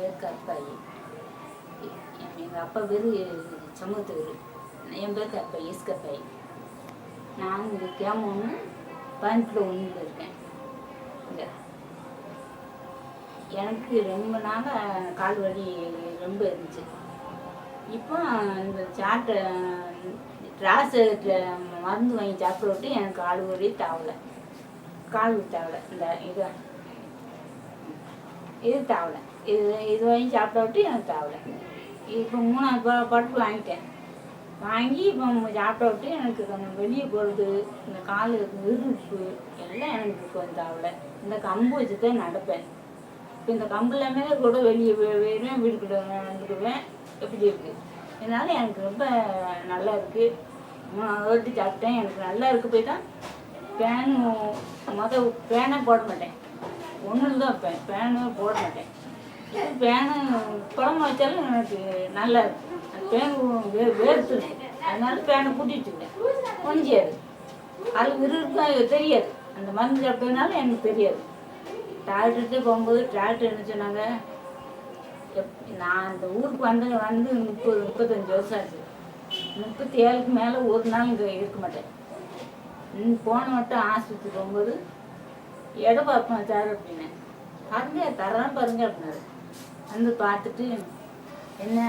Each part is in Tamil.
பேர் கற்பாயி. எங்கள் அப்பா பேர் சமூகத்தூர். என் பேர் கற்பாயி, எஸ் கற்பாயி. நான் இங்கே கேமொன்று பதினெட்டில் ஒன்றில் இருக்கேன். இங்கே எனக்கு ரொம்ப நாளாக கால் வலி ரொம்ப இருந்துச்சு. இப்போ இந்த சாட்டை மருந்து வாங்கி சாப்பிட விட்டு எனக்கு கால் வலி தாவலை. இந்த இது தாவலை. இது வாங்கி சாப்பிட விட்டு எனக்கு தாவலை. இப்போ 3வது படுப்பு வாங்கிட்டேன். வாங்கி இப்போ சாப்பிட விட்டு எனக்கு கொஞ்சம் வெளியே போகிறது, இந்த கால் விருப்பு எல்லாம் எனக்கு கொஞ்சம் தாவலை. இந்த கம்பு வச்சு தான் நடப்பேன். இப்போ இந்த கம்பு எல்லாமே கூட வெளியே போயிடுவேன், வீட்டுக்குள்ள நடந்துக்குவேன். எப்படி இருக்குது இதனால் எனக்கு ரொம்ப நல்லா இருக்குது. 3வது வாட்டி சாப்பிட்டேன், எனக்கு நல்லா இருக்குது. போய் தான் பேனை போட மாட்டேன், ஒன்றில் தான் வைப்பேன். பேனு போட மாட்டேன். பேனு குழம்பு வச்சாலும் எனக்கு நல்லா இருக்குது. அந்த பேன் வேர்த்து அதனால பேனை கூட்டிட்டுருக்கேன். கொஞ்சியாது அது விருப்பம் தெரியாது. அந்த மருந்து சாப்பிட்டதுனால எனக்கு தெரியாது. டாக்டர்கிட்ட போகும்போது டாக்டர் என்ன சொன்னாங்க, நான் அந்த ஊருக்கு வந்து 35 வருஷம் ஆச்சு. 37க்கு மேலே ஒரு நாள் இங்கே இருக்க மாட்டேன். போன மட்டும் ஆஸ்பத்திரி போகும்போது இடம் பார்ப்பேன் சார் அப்படின்னேன். தரேன் பாருங்க அப்படின்னாரு. வந்து பார்த்துட்டு என்ன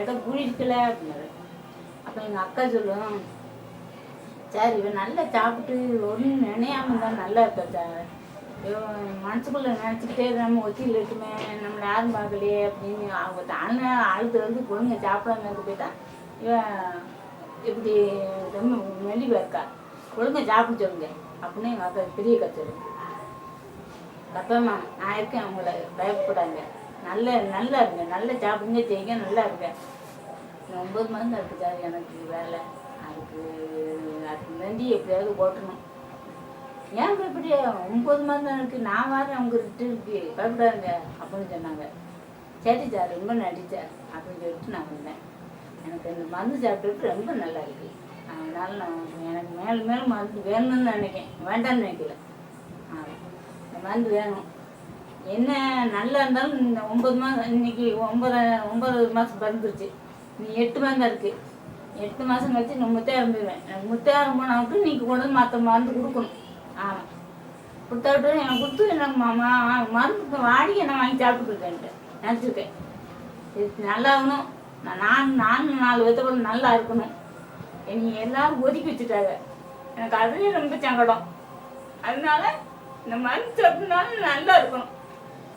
இடம் கூடியிருக்கல அப்படின்னாரு. அப்போ எங்கள் அக்கா சொல்லுவோம், சார் இவன் நல்லா சாப்பிட்டு ஒன்றும் நினையாம தான் நல்லா இருப்பா சார். மனசுக்குள்ளே நினச்சிக்கிட்டே நம்ம ஒத்தியில் இருக்குமே, நம்மளை யாரும் பார்க்கலையே அப்படின்னு அவங்க தானே அழுது வந்து பொழுங்க சாப்பிடாம இருக்க போயிட்டா இவன் இப்படி ரொம்ப மெலிவாக இருக்கா, ஒழுங்க சாப்பிட சொல்லுங்க அப்படின்னு எங்கள் அக்கா பெரிய கச்சரு. அப்பம்மா நான் இருக்கேன், அவங்கள பயப்படாங்க, நல்லா இருங்க, நல்லா சாப்பிடுங்க, செய்யுங்க, நல்லா இருங்க. 9 மருந்து இருக்குது சார் எனக்கு வேலை. அதுக்கு வேண்டி எப்படியாவது போட்டணும். ஏன் பயப்படியா, 9 மருந்து இருக்குது, நான் வரேன், அவங்க கிட்ட இருக்கு, பயப்படாதுங்க அப்படின்னு சொன்னாங்க. சரி சார் ரொம்ப நன்றி சார் அப்படின்னு சொல்லிட்டு நான் வந்தேன். எனக்கு இந்த மருந்து சாப்பிட்டுட்டு ரொம்ப நல்லா இருக்குது. அதனால நான் எனக்கு மேலும் மருந்து வேணும்னு நினைக்கிறேன், வேண்டாம்னு நினைக்கல. இந்த மருந்து வேணும். என்ன நல்லா இருந்தாலும் இந்த 9 மாதம் இன்னைக்கு 9வது மாதம் பிறந்துருச்சு. நீ 8 மாதம் இருக்குது. 8 மாதம் கழிச்சு நான் முத்தையாரம் போயிடுவேன். எனக்கு முத்தையாரம் போனாவிட்டு நீங்கள் கொண்டு வந்து மற்ற மருந்து கொடுக்கணும். ஆமாம், கொடுத்தாவிட்டு எனக்கு கொடுத்து எனக்கு மருந்து வாடி நான் வாங்கி சாப்பிட்டுருக்கேன்ட்டு நினச்சிருக்கேன். இது நல்லாகணும், நானும் 4 விதத்தோட நல்லா இருக்கணும். என்னை எல்லாரும் ஒதுக்கி வச்சுட்டாங்க. எனக்கு அதுவே ரொம்ப சங்கடம். அதனால இந்த மருந்து சாப்பிட்னாலும் நல்லா இருக்கணும்.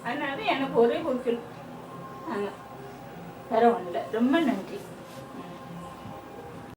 அதனால எனக்கு ஒரே குறிக்கணும். வேற ஒன்றும் இல்லை. ரொம்ப நன்றி.